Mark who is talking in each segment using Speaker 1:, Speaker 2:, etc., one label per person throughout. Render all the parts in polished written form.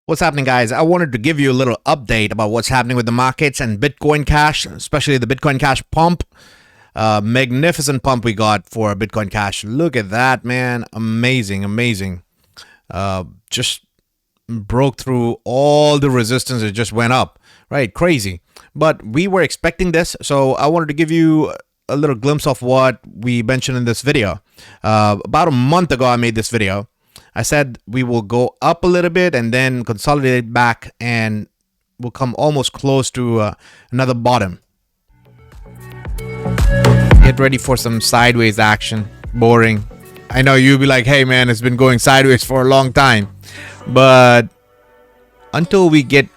Speaker 1: What's happening, guys? I wanted to give you a little update about what's happening with the markets and Bitcoin Cash, especially the Bitcoin Cash pump. Magnificent pump we got for Bitcoin Cash. Look at that, man. Amazing, amazing. Just broke through all the resistance. It just went up, right? Crazy. But we were expecting this, so I wanted to give you a little glimpse of what we mentioned in this video. About a month ago, I made this video. I said we will go up a little bit and then consolidate back, and we'll come almost close to another bottom. Get ready for some sideways action. Boring. I know you'll be like, hey man, it's been going sideways for a long time. But until we get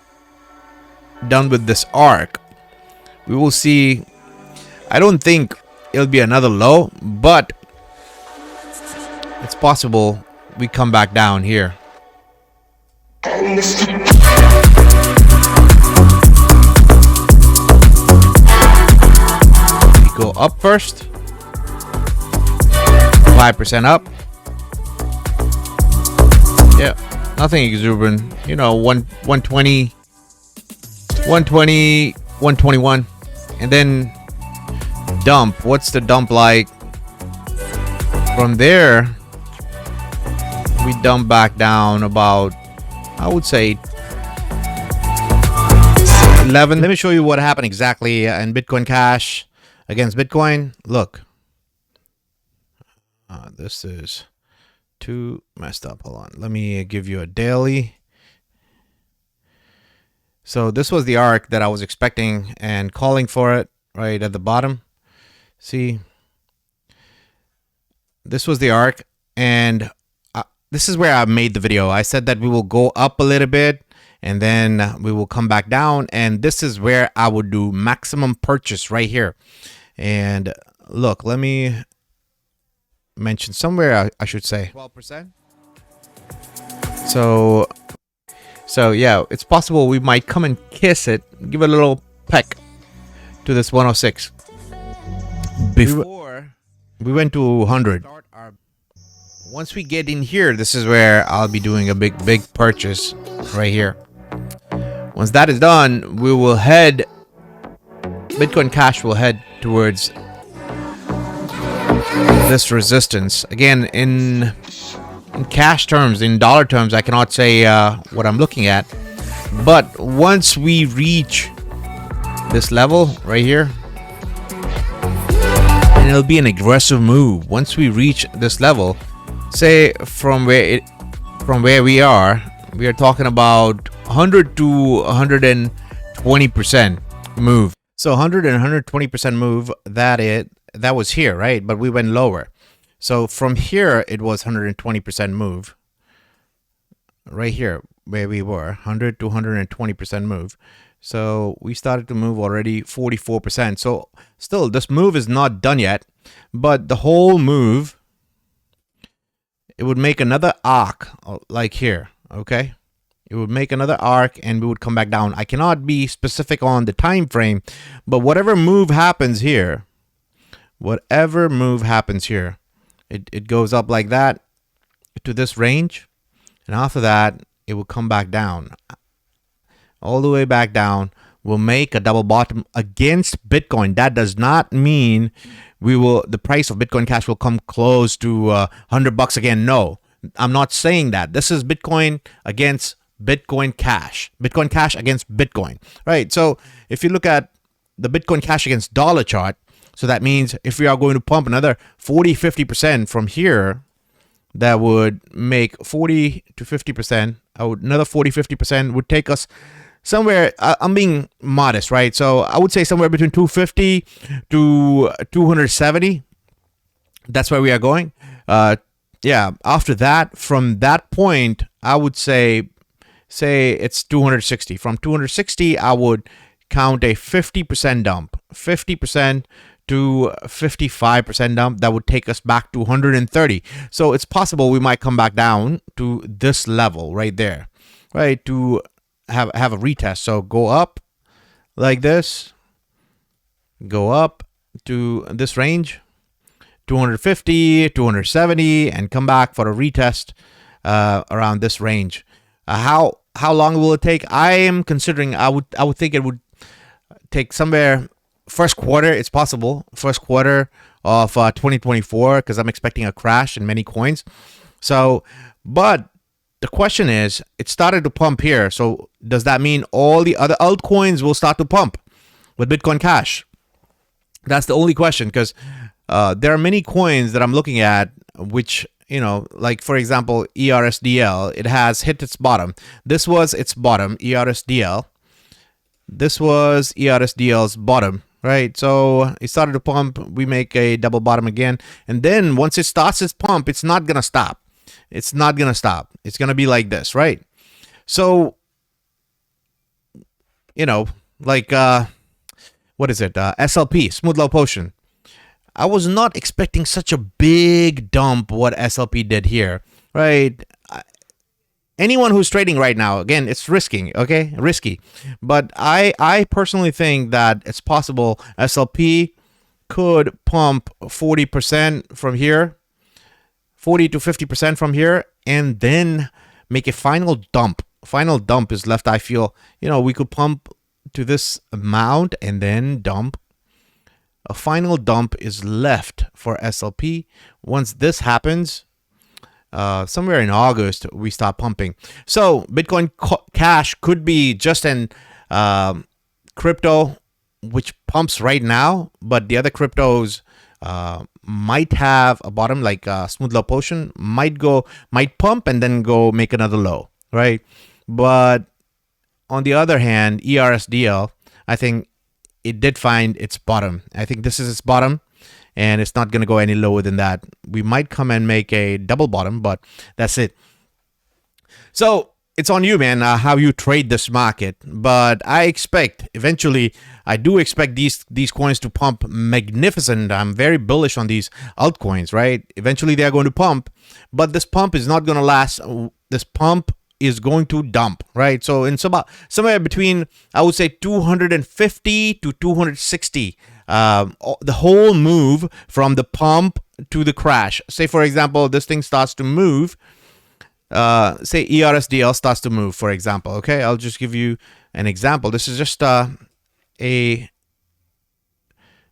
Speaker 1: done with this arc, we will see. I don't think it'll be another low, but it's possible we come back down here. We go up first. 5% up. Yeah, nothing exuberant. You know, 120, 121, and then dump. What's the dump like? From there, we dump back down about, I would say, 11. Let me show you what happened exactly in Bitcoin Cash against Bitcoin. Look, this is too messed up. Hold on, let me give you a daily. So this was the arc that I was expecting and calling for it right at the bottom. See, this was the arc, and this is where I made the video. I said that we will go up a little bit and then we will come back down, and this is where I would do maximum purchase right here. And look, let me mention somewhere, I should say 12%. So yeah, it's possible we might come and kiss it, give a little peck to this 106 before we went to 100. Once we get in here, this is where I'll be doing a big purchase right here. Once that is done, we will head, Bitcoin Cash will head towards this resistance. Again, in cash terms, in dollar terms, I cannot say what I'm looking at. But once we reach this level right here, and it'll be an aggressive move. Once we reach this level, say from where we are talking about 100 to 120% move. So 100 and 120% move, that was here, right? But we went lower. So from here it was 120% move. Right here where we were, 100 to 120% move. So we started to move already 44%. So still, this move is not done yet, but the whole move, it would make another arc like here, okay? It would make another arc and we would come back down. I cannot be specific on the time frame, but whatever move happens here, it goes up like that to this range, and after that, it will come back down. All the way back down, will make a double bottom against Bitcoin. That does not mean the price of Bitcoin Cash will come close to $100 again. No, I'm not saying that. This is Bitcoin against Bitcoin Cash. Bitcoin Cash against Bitcoin, right? So if you look at the Bitcoin Cash against dollar chart, so that means if we are going to pump another 40-50% from here, that would make 40 to 50%. Another 40-50% would take us somewhere. I'm being modest, right? So I would say somewhere between 250 to 270. That's where we are going. Yeah. After that, from that point, I would say it's 260. From 260, I would count a 50% dump. 50% to 55% dump. That would take us back to 130. So it's possible we might come back down to this level right there, right? To have a retest. So go up like this, go up to this range, 250, 270, and come back for a retest around this range. How how long will it take? I am considering. I would think it would take somewhere first quarter. It's possible first quarter of 2024 because I'm expecting a crash in many coins. So, but the question is, it started to pump here. So does that mean all the other altcoins will start to pump with Bitcoin Cash? That's the only question, because there are many coins that I'm looking at which, like for example, ERSDL, it has hit its bottom. This was its bottom, ERSDL. This was ERSDL's bottom, right? So it started to pump. We make a double bottom again. And then once it starts its pump, it's not going to stop. It's not going to stop. It's going to be like this, right? So, like, what is it? SLP, Smooth Low Potion. I was not expecting such a big dump what SLP did here, right? Anyone who's trading right now, again, it's risky. But I personally think that it's possible SLP could pump 40% from here, 40 to 50% from here, and then make a final dump. Final dump is left, I feel. We could pump to this amount and then dump. A final dump is left for SLP. Once this happens, somewhere in August, we start pumping. So Bitcoin Cash could be just an crypto which pumps right now, but the other cryptos might have a bottom, like Smooth Low Potion might pump and then go make another low, right? But on the other hand, ERSDL, I think it did find its bottom. I think this is its bottom, and it's not going to go any lower than that. We might come and make a double bottom, but that's it. So it's on you, man, how you trade this market. But I expect eventually, I do expect these coins to pump magnificent. I'm very bullish on these altcoins, right? Eventually they're going to pump, but this pump is not going to last. This pump is going to dump, right? So in somewhere between, I would say 250 to 260, the whole move from the pump to the crash. Say for example, this thing starts to move. Say ERSDL starts to move, for example. Okay, I'll just give you an example. This is just a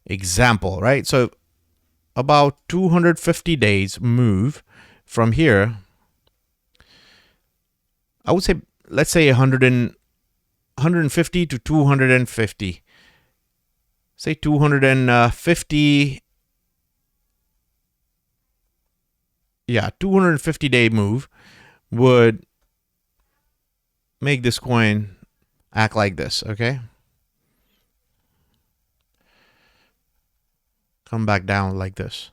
Speaker 1: example, right? So about 250 days move from here. I would say, let's say 150 to 250. Say 250. Yeah, 250 day move would make this coin act like this, okay? Come back down like this.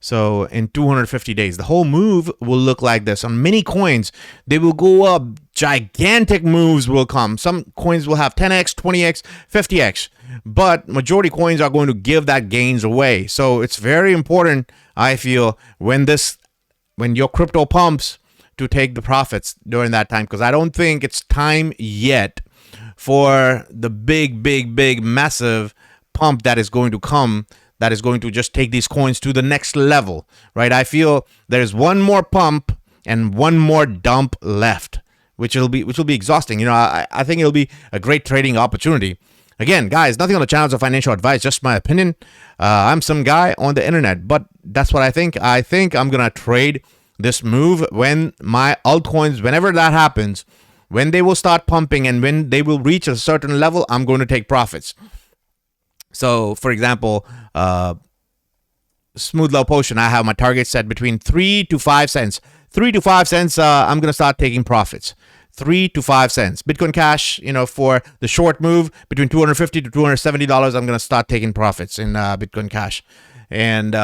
Speaker 1: So in 250 days, the whole move will look like this. On many coins, they will go up. Gigantic moves will come. Some coins will have 10x, 20x, 50x. But majority coins are going to give that gains away. So it's very important, I feel, when your crypto pumps, to take the profits during that time. Because I don't think it's time yet for the big, massive pump that is going to come, that is going to just take these coins to the next level, right? I feel there's one more pump and one more dump left, which will be exhausting. I think it'll be a great trading opportunity. Again, guys, nothing on the channel is a financial advice, just my opinion. I'm some guy on the internet, but that's what I think. I think I'm gonna trade this move when my altcoins, whenever that happens, when they will start pumping and when they will reach a certain level, I'm going to take profits. So, for example, Smooth Low Potion, I have my target set between 3 to 5 cents. 3 to 5 cents, I'm going to start taking profits. 3 to 5 cents. Bitcoin Cash, for the short move between $250 to $270, I'm going to start taking profits in Bitcoin Cash. And,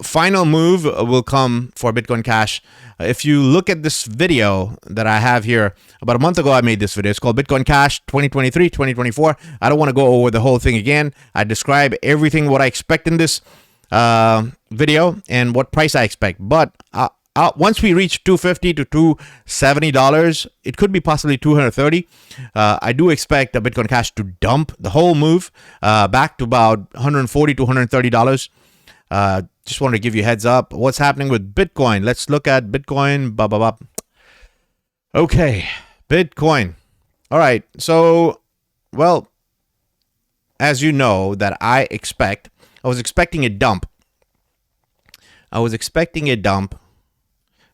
Speaker 1: final move will come for Bitcoin Cash. If you look at this video that I have here, about a month ago, I made this video. It's called Bitcoin Cash 2023, 2024. I don't want to go over the whole thing again. I describe everything, what I expect in this video and what price I expect. But once we reach $250 to $270, it could be possibly $230. I do expect the Bitcoin Cash to dump the whole move back to about $140 to $130. Just wanted to give you a heads up. What's happening with Bitcoin? Let's look at Bitcoin. Okay, Bitcoin. All right. So, well, as you know, that I was expecting a dump. I was expecting a dump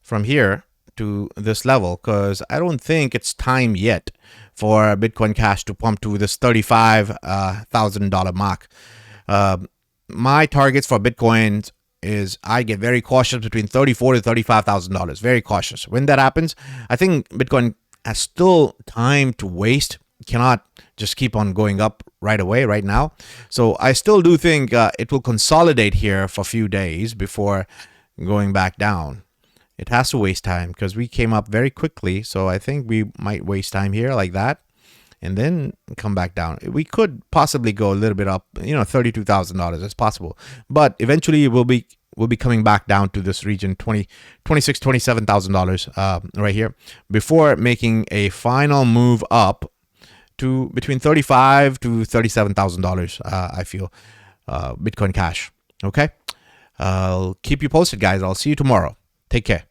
Speaker 1: from here to this level because I don't think it's time yet for Bitcoin Cash to pump to this $35,000 mark. My targets for Bitcoin is I get very cautious between $34,000 to $35,000. Very cautious. When that happens, I think Bitcoin has still time to waste. Cannot just keep on going up right away, right now. So I still do think it will consolidate here for a few days before going back down. It has to waste time because we came up very quickly. So I think we might waste time here like that and then come back down. We could possibly go a little bit up, $32,000. It's possible. But eventually we'll be coming back down to this region, $27,000 right here before making a final move up to between $35,000 to $37,000. I feel Bitcoin Cash. Okay. I'll keep you posted, guys. I'll see you tomorrow. Take care.